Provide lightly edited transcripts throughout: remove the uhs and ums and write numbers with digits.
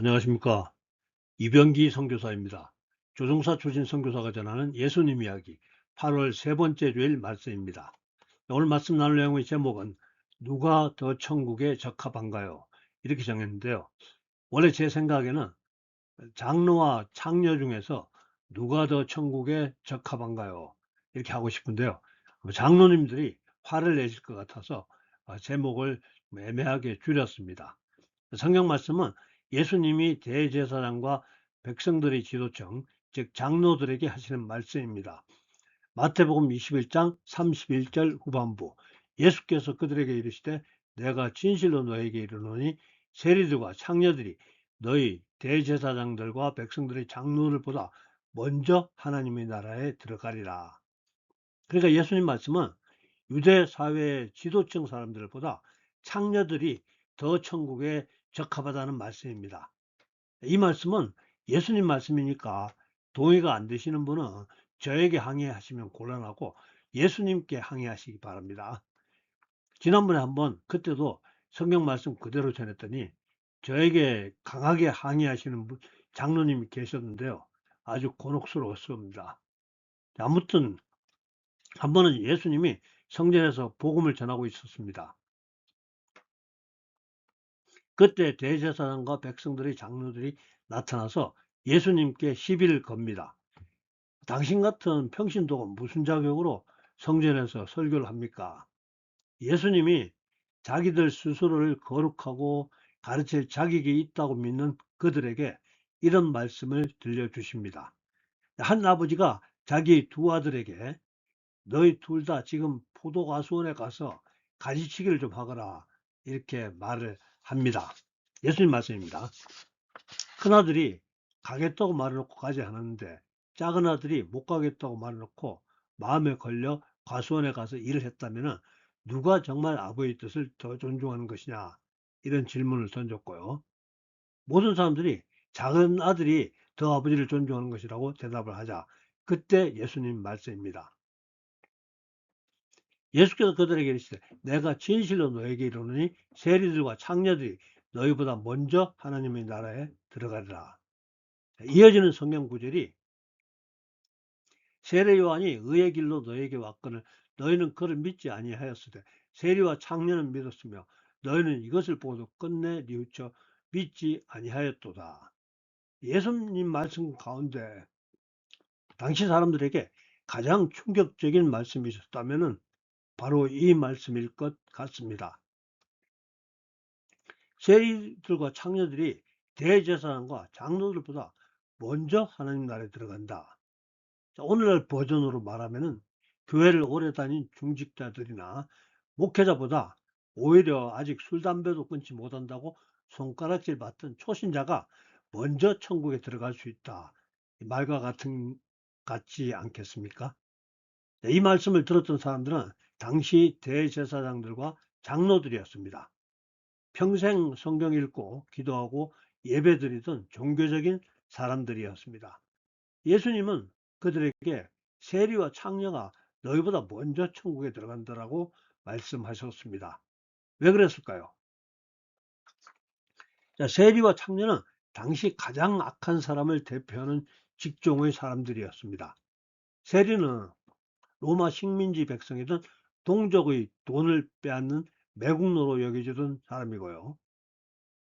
안녕하십니까. 이병기 선교사입니다. 조종사 출신 선교사가 전하는 예수님 이야기 8월 세 번째 주일 말씀입니다. 오늘 말씀 나눌 내용의 제목은 누가 더 천국에 적합한가요? 이렇게 정했는데요. 원래 제 생각에는 장로와 창녀 중에서 누가 더 천국에 적합한가요? 이렇게 하고 싶은데요. 장로님들이 화를 내실 것 같아서 제목을 애매하게 줄였습니다. 성경 말씀은 예수님이 대제사장과 백성들의 지도층, 즉 장로들에게 하시는 말씀입니다. 마태복음 21장 31절 후반부, 예수께서 그들에게 이르시되 내가 진실로 너에게 이르노니 세리들과 창녀들이 너희 대제사장들과 백성들의 장로들보다 먼저 하나님의 나라에 들어가리라. 그러니까 예수님 말씀은 유대 사회의 지도층 사람들보다 창녀들이 더 천국에 적합하다는 말씀입니다. 이 말씀은 예수님 말씀이니까 동의가 안 되시는 분은 저에게 항의하시면 곤란하고 예수님께 항의하시기 바랍니다. 지난번에 한번 그때도 성경 말씀 그대로 전했더니 저에게 강하게 항의하시는 장로님이 계셨는데요. 아주 곤혹스러웠습니다. 아무튼 한 번은 예수님이 성전에서 복음을 전하고 있었습니다. 그때 대제사장과 백성들의 장로들이 나타나서 예수님께 시비를 겁니다. 당신 같은 평신도가 무슨 자격으로 성전에서 설교를 합니까? 예수님이 자기들 스스로를 거룩하고 가르칠 자격이 있다고 믿는 그들에게 이런 말씀을 들려주십니다. 한 아버지가 자기 두 아들에게 너희 둘 다 지금 포도가수원에 가서 가지치기를 좀 하거라 이렇게 말을 합니다. 예수님 말씀입니다. 큰아들이 가겠다고 말해놓고 가지 않았는데 작은 아들이 못 가겠다고 말해놓고 마음에 걸려 과수원에 가서 일을 했다면 누가 정말 아버지의 뜻을 더 존중하는 것이냐 이런 질문을 던졌고요. 모든 사람들이 작은 아들이 더 아버지를 존중하는 것이라고 대답을 하자 그때 예수님 말씀입니다. 예수께서 그들에게 이르시되 내가 진실로 너에게 이르노니 세리들과 창녀들이 너희보다 먼저 하나님의 나라에 들어가리라. 이어지는 성경 구절이 세례 요한이 의의 길로 너에게 왔거늘 너희는 그를 믿지 아니하였으되 세리와 창녀는 믿었으며 너희는 이것을 보고도 끝내 뉘우쳐 믿지 아니하였도다. 예수님 말씀 가운데 당시 사람들에게 가장 충격적인 말씀이 있었다면 바로 이 말씀일 것 같습니다. 세리들과 창녀들이 대제사장과 장로들보다 먼저 하나님 나라에 들어간다. 오늘날 버전으로 말하면은 교회를 오래 다닌 중직자들이나 목회자보다 오히려 아직 술, 담배도 끊지 못한다고 손가락질 받던 초신자가 먼저 천국에 들어갈 수 있다. 말과 같지 않겠습니까? 이 말씀을 들었던 사람들은 당시 대제사장들과 장로들이었습니다. 평생 성경 읽고 기도하고 예배드리던 종교적인 사람들이었습니다. 예수님은 그들에게 세리와 창녀가 너희보다 먼저 천국에 들어간다라고 말씀하셨습니다. 왜 그랬을까요? 자, 세리와 창녀는 당시 가장 악한 사람을 대표하는 직종의 사람들이었습니다. 세리는 로마 식민지 백성이던 동족의 돈을 빼앗는 매국노로 여겨지던 사람이고요.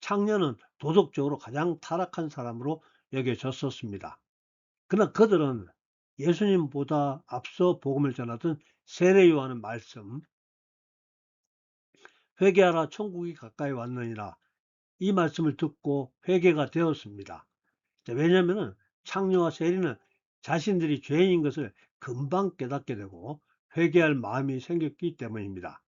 창녀는 도덕적으로 가장 타락한 사람으로 여겨졌었습니다. 그러나 그들은 예수님보다 앞서 복음을 전하던 세례 요한의 말씀 회개하라 천국이 가까이 왔느니라 이 말씀을 듣고 회개가 되었습니다. 왜냐하면 창녀와 세리는 자신들이 죄인인 것을 금방 깨닫게 되고 회개할 마음이 생겼기 때문입니다.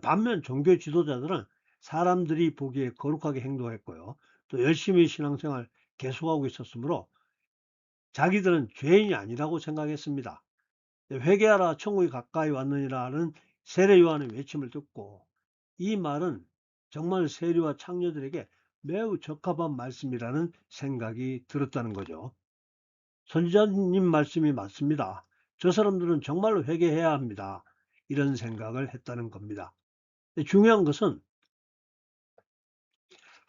반면 종교 지도자들은 사람들이 보기에 거룩하게 행동했고요. 또 열심히 신앙생활 계속하고 있었으므로 자기들은 죄인이 아니라고 생각했습니다. 회개하라 천국이 가까이 왔느니라는 세례 요한의 외침을 듣고 이 말은 정말 세리와 창녀들에게 매우 적합한 말씀이라는 생각이 들었다는 거죠. 선지자님 말씀이 맞습니다. 저 사람들은 정말로 회개해야 합니다. 이런 생각을 했다는 겁니다. 중요한 것은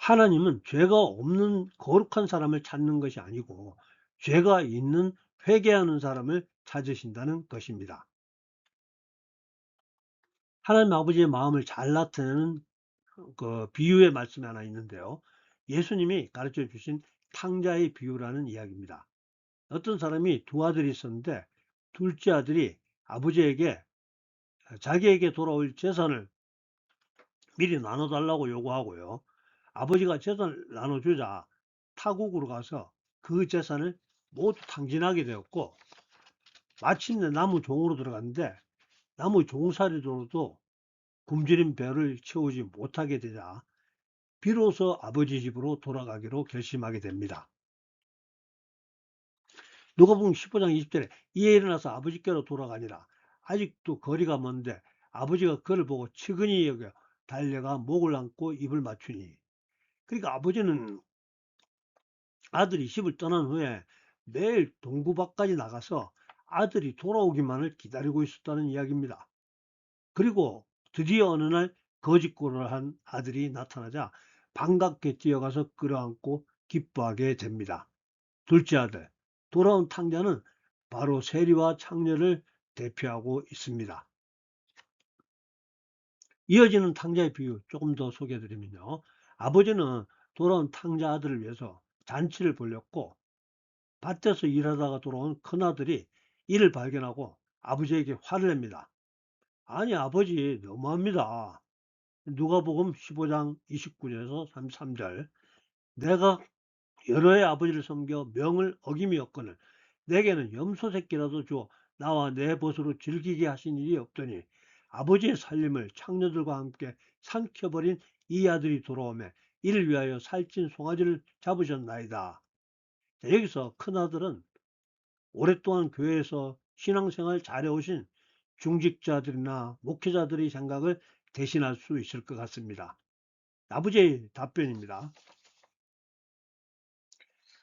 하나님은 죄가 없는 거룩한 사람을 찾는 것이 아니고 죄가 있는 회개하는 사람을 찾으신다는 것입니다. 하나님 아버지의 마음을 잘 나타내는 그 비유의 말씀이 하나 있는데요. 예수님이 가르쳐 주신 탕자의 비유라는 이야기입니다. 어떤 사람이 두 아들이 있었는데 둘째 아들이 아버지에게 자기에게 돌아올 재산을 미리 나눠달라고 요구하고요. 아버지가 재산을 나눠주자 타국으로 가서 그 재산을 모두 탕진하게 되었고, 마침내 나무 종으로 들어갔는데 나무 종살이로도 굶주린 배를 채우지 못하게 되자 비로소 아버지 집으로 돌아가기로 결심하게 됩니다. 누가복음 15장 20절에 이에 일어나서 아버지께로 돌아가니라. 아직도 거리가 먼데 아버지가 그를 보고 측은히 여겨 달려가 목을 안고 입을 맞추니. 그러니까 아버지는 아들이 집을 떠난 후에 매일 동구 밖까지 나가서 아들이 돌아오기만을 기다리고 있었다는 이야기입니다. 그리고 드디어 어느 날 거짓골을 한 아들이 나타나자 반갑게 뛰어가서 끌어안고 기뻐하게 됩니다. 둘째 아들, 돌아온 탕자는 바로 세리와 창녀를 대표하고 있습니다. 이어지는 탕자의 비유 조금 더 소개해드리면요. 아버지는 돌아온 탕자 아들을 위해서 잔치를 벌였고, 밭에서 일하다가 돌아온 큰아들이 이를 발견하고 아버지에게 화를 냅니다. 아니 아버지 너무합니다. 누가복음 15장 29절에서 33절, 내가 여러 해 아버지를 섬겨 명을 어김이었거늘 내게는 염소 새끼라도 주어 나와 내 벗으로 즐기게 하신 일이 없더니 아버지의 살림을 창녀들과 함께 삼켜버린 이 아들이 돌아오매 이를 위하여 살찐 송아지를 잡으셨나이다. 자, 여기서 큰아들은 오랫동안 교회에서 신앙생활 잘해오신 중직자들이나 목회자들의 생각을 대신할 수 있을 것 같습니다. 아버지의 답변입니다.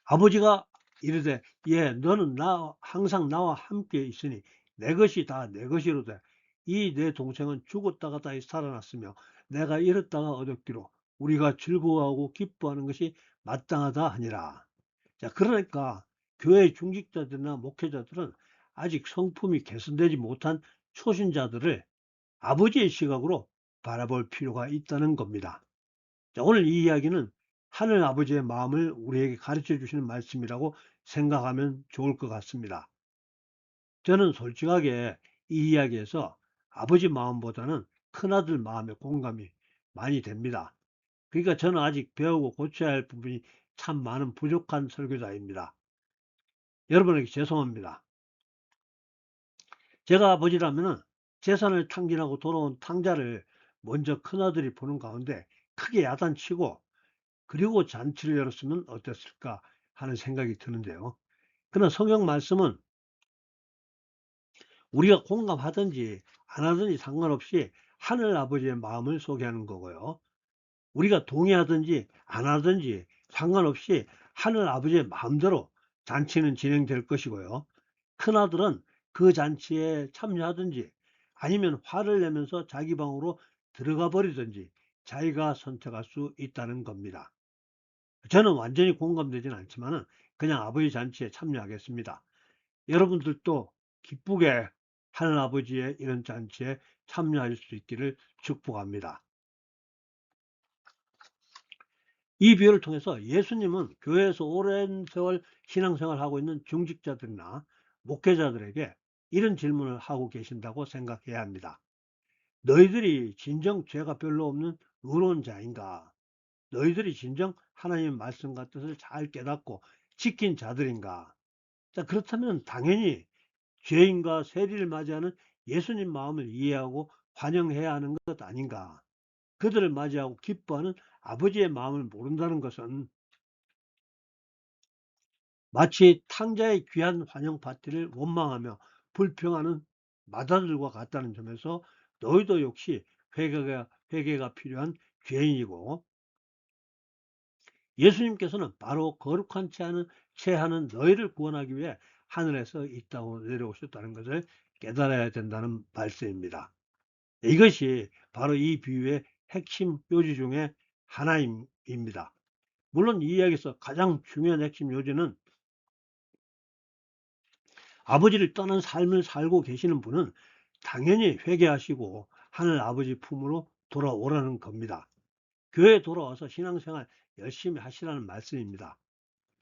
아버지가 이르되 예 너는 항상 나와 함께 있으니 내 것이 다 내 것이로되 이 내 동생은 죽었다가 다시 살아났으며 내가 잃었다가 얻었기로 우리가 즐거워하고 기뻐하는 것이 마땅하다 하니라. 자, 그러니까 교회 중직자들이나 목회자들은 아직 성품이 개선되지 못한 초신자들을 아버지의 시각으로 바라볼 필요가 있다는 겁니다. 자, 오늘 이 이야기는 하늘 아버지의 마음을 우리에게 가르쳐 주시는 말씀이라고 생각하면 좋을 것 같습니다. 저는 솔직하게 이 이야기에서 아버지 마음보다는 큰아들 마음에 공감이 많이 됩니다. 그러니까 저는 아직 배우고 고쳐야 할 부분이 참 많은 부족한 설교자입니다. 여러분에게 죄송합니다. 제가 아버지라면 재산을 탕진하고 돌아온 탕자를 먼저 큰아들이 보는 가운데 크게 야단치고 그리고 잔치를 열었으면 어땠을까 하는 생각이 드는데요. 그러나 성경 말씀은 우리가 공감하든지 안 하든지 상관없이 하늘 아버지의 마음을 소개하는 거고요. 우리가 동의하든지 안 하든지 상관없이 하늘 아버지의 마음대로 잔치는 진행될 것이고요. 큰아들은 그 잔치에 참여하든지 아니면 화를 내면서 자기 방으로 들어가 버리든지 자기가 선택할 수 있다는 겁니다. 저는 완전히 공감되지는 않지만 그냥 아버지 잔치에 참여하겠습니다. 여러분들도 기쁘게 하늘아버지의 이런 잔치에 참여할 수 있기를 축복합니다. 이 비유를 통해서 예수님은 교회에서 오랜 세월 신앙생활을 하고 있는 중직자들이나 목회자들에게 이런 질문을 하고 계신다고 생각해야 합니다. 너희들이 진정 죄가 별로 없는 의로운 자인가? 너희들이 진정 하나님의 말씀과 뜻을 잘 깨닫고 지킨 자들인가? 자, 그렇다면 당연히 죄인과 세리를 맞이하는 예수님 마음을 이해하고 환영해야 하는 것 아닌가? 그들을 맞이하고 기뻐하는 아버지의 마음을 모른다는 것은 마치 탕자의 귀한 환영 파티를 원망하며 불평하는 마다들과 같다는 점에서 너희도 역시 회개가 필요한 죄인이고 예수님께서는 바로 거룩한 채하는 너희를 구원하기 위해 하늘에서 이 땅으로 내려오셨다는 것을 깨달아야 된다는 말씀입니다. 이것이 바로 이 비유의 핵심 요지 중에 하나인 마음입니다. 물론 이 이야기에서 가장 중요한 핵심 요지는 아버지를 떠난 삶을 살고 계시는 분은 당연히 회개하시고 하늘 아버지 품으로 돌아오라는 겁니다. 교회에 돌아와서 신앙생활 열심히 하시라는 말씀입니다.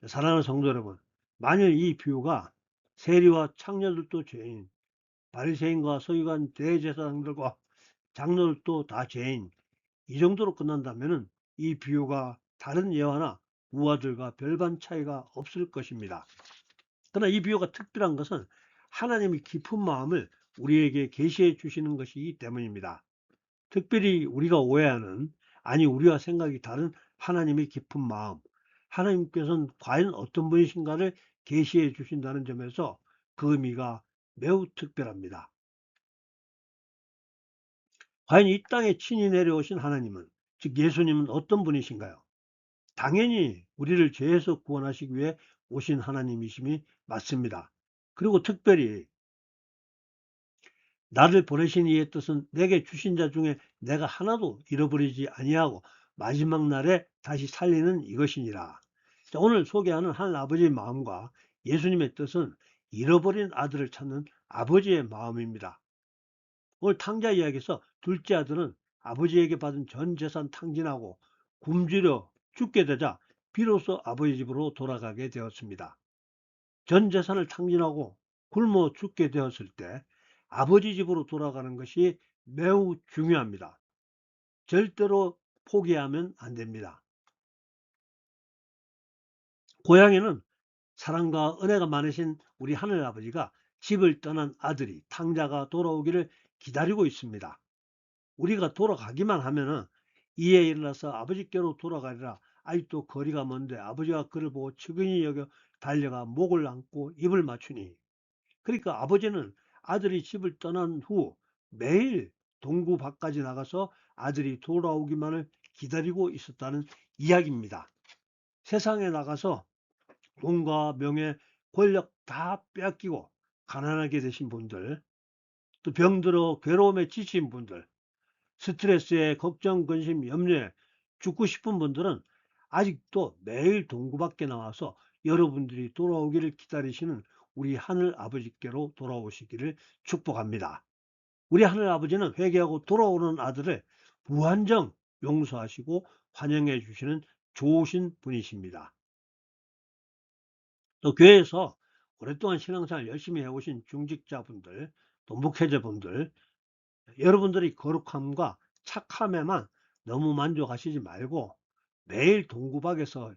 사랑하는 성도 여러분, 만일 이 비유가 세리와 창녀들도 죄인, 바리새인과 서기관 대제사장들과 장로들도 다 죄인, 이 정도로 끝난다면 이 비유가 다른 예화나 우화들과 별반 차이가 없을 것입니다. 그러나 이 비유가 특별한 것은 하나님의 깊은 마음을 우리에게 계시해 주시는 것이기 때문입니다. 특별히 우리가 오해하는, 아니 우리와 생각이 다른 하나님의 깊은 마음, 하나님께서는 과연 어떤 분이신가를 계시해 주신다는 점에서 그 의미가 매우 특별합니다. 과연 이 땅에 친히 내려오신 하나님은, 즉 예수님은 어떤 분이신가요? 당연히 우리를 죄에서 구원하시기 위해 오신 하나님이심이 맞습니다. 그리고 특별히 나를 보내신 이의 뜻은 내게 주신 자 중에 내가 하나도 잃어버리지 아니하고 마지막 날에 다시 살리는 이것이니라. 자, 오늘 소개하는 하늘 아버지의 마음과 예수님의 뜻은 잃어버린 아들을 찾는 아버지의 마음입니다. 오늘 탕자 이야기에서 둘째 아들은 아버지에게 받은 전 재산 탕진하고 굶주려 죽게 되자 비로소 아버지 집으로 돌아가게 되었습니다. 전 재산을 탕진하고 굶어 죽게 되었을 때 아버지 집으로 돌아가는 것이 매우 중요합니다. 절대로 포기하면 안 됩니다. 고향에는 사랑과 은혜가 많으신 우리 하늘아버지가 집을 떠난 아들이 탕자가 돌아오기를 기다리고 있습니다. 우리가 돌아가기만 하면은 이에 일어나서 아버지께로 돌아가리라. 아직도 거리가 먼데 아버지가 그를 보고 측은히 여겨 달려가 목을 안고 입을 맞추니. 그러니까 아버지는 아들이 집을 떠난 후 매일 동구 밖까지 나가서 아들이 돌아오기만을 기다리고 있었다는 이야기입니다. 세상에 나가서 돈과 명예, 권력 다 빼앗기고 가난하게 되신 분들, 또 병들어 괴로움에 지친 분들, 스트레스에 걱정, 근심, 염려에 죽고 싶은 분들은 아직도 매일 동구 밖에 나와서 여러분들이 돌아오기를 기다리시는 우리 하늘 아버지께로 돌아오시기를 축복합니다. 우리 하늘 아버지는 회개하고 돌아오는 아들을 무한정 용서하시고 환영해 주시는 좋으신 분이십니다. 또 교회에서 오랫동안 신앙생활 열심히 해오신 중직자분들, 또 목회자분들, 여러분들이 거룩함과 착함에만 너무 만족하시지 말고 매일 동구밖에서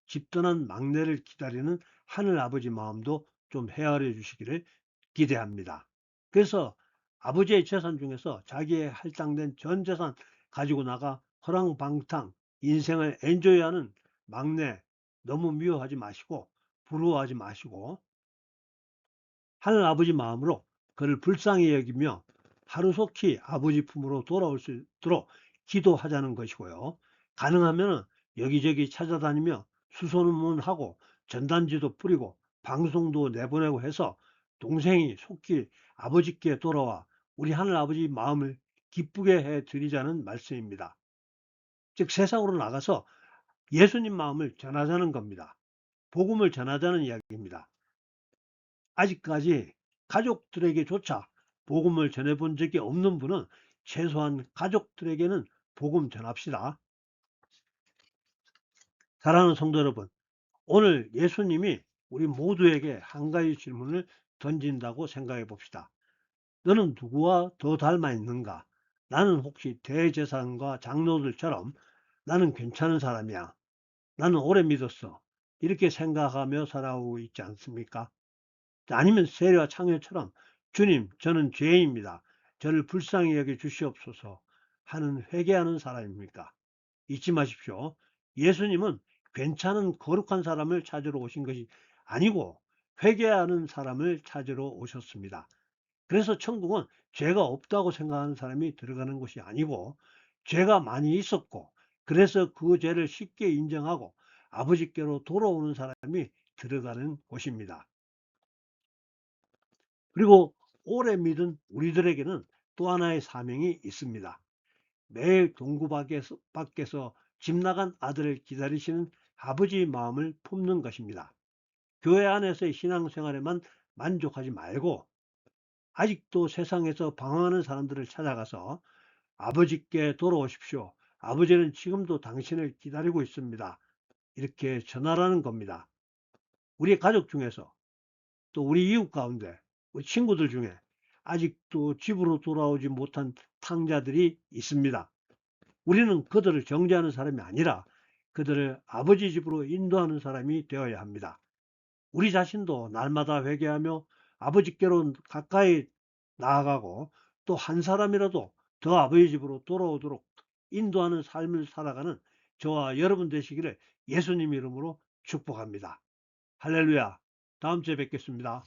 집 떠난 막내를 기다리는 하늘 아버지 마음도 좀 헤아려 주시기를 기대합니다. 그래서 아버지의 재산 중에서 자기의 할당된 전 재산 가지고 나가 허랑방탕 인생을 엔조이하는 막내 너무 미워하지 마시고 부러워하지 마시고 하늘 아버지 마음으로 그를 불쌍히 여기며 하루속히 아버지 품으로 돌아올 수 있도록 기도하자는 것이고요. 가능하면 여기저기 찾아다니며 수소문하고 전단지도 뿌리고 방송도 내보내고 해서 동생이 속히 아버지께 돌아와 우리 하늘 아버지 마음을 기쁘게 해 드리자는 말씀입니다. 즉 세상으로 나가서 예수님 마음을 전하자는 겁니다. 복음을 전하자는 이야기입니다. 아직까지 가족들에게조차 복음을 전해본 적이 없는 분은 최소한 가족들에게는 복음 전합시다. 사랑하는 성도 여러분, 오늘 예수님이 우리 모두에게 한 가지 질문을 던진다고 생각해 봅시다. 너는 누구와 더 닮아 있는가? 나는 혹시 대제사장과 장로들처럼 나는 괜찮은 사람이야. 나는 오래 믿었어. 이렇게 생각하며 살아오고 있지 않습니까? 아니면 세리와 창녀처럼 주님, 저는 죄인입니다. 저를 불쌍히 여겨 주시옵소서 하는 회개하는 사람입니까? 잊지 마십시오. 예수님은 괜찮은 거룩한 사람을 찾으러 오신 것이 아니고 회개하는 사람을 찾으러 오셨습니다. 그래서 천국은 죄가 없다고 생각하는 사람이 들어가는 것이 아니고 죄가 많이 있었고 그래서 그 죄를 쉽게 인정하고 아버지께로 돌아오는 사람이 들어가는 곳입니다. 그리고 오래 믿은 우리들에게는 또 하나의 사명이 있습니다. 매일 동구 밖에서 집 나간 아들을 기다리시는 아버지의 마음을 품는 것입니다. 교회 안에서의 신앙생활에만 만족하지 말고 아직도 세상에서 방황하는 사람들을 찾아가서 아버지께 돌아오십시오. 아버지는 지금도 당신을 기다리고 있습니다. 이렇게 전하라는 겁니다. 우리 가족 중에서 또 우리 이웃 가운데 우리 친구들 중에 아직도 집으로 돌아오지 못한 탕자들이 있습니다. 우리는 그들을 정죄하는 사람이 아니라 그들을 아버지 집으로 인도하는 사람이 되어야 합니다. 우리 자신도 날마다 회개하며 아버지께로 가까이 나아가고 또 한 사람이라도 더 아버지 집으로 돌아오도록 인도하는 삶을 살아가는 저와 여러분 되시기를 예수님 이름으로 축복합니다. 할렐루야. 다음 주에 뵙겠습니다.